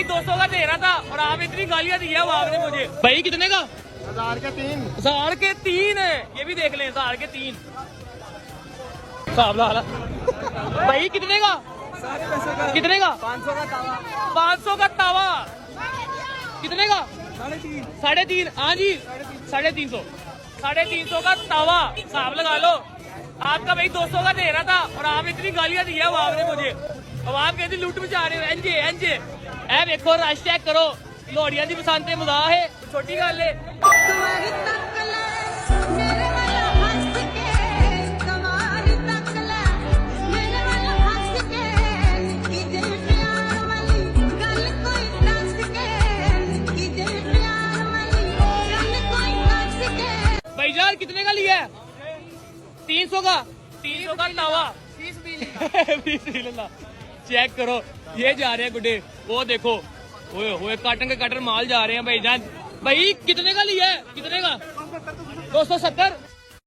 200 का दे रहा था और आप इतनी गालियां दी है वो आपने मुझे। भाई कितने का? 1000 के 3। 1000 के 3 है, ये भी देख लें 1000 के 3। साहब भाई कितने का? कितने का? 500 का तावा। 500 का तावा कितने का? 3.5। हाँ जी 350। 350 का तावा हिसाब लगा लो। आपका भाई 200 का दे रहा था और आप इतनी गालियां दी है वो आपने मुझे। अब आप कहते लुट मचा रहे हो। एंजे एंजे ए देखो रश चेक करो। लोहड़ियां दी बसंत मजा है, छोटी गल है। भाईजान कितने का लिया है? 300 का। 300 का तावा। 20 चेक करो। ये जा रहे हैं गुड्डे, वो देखो ओए काटन के कटर माल जा रहे हैं भाईजान। भाई कितने का लिया है? कितने का? 270।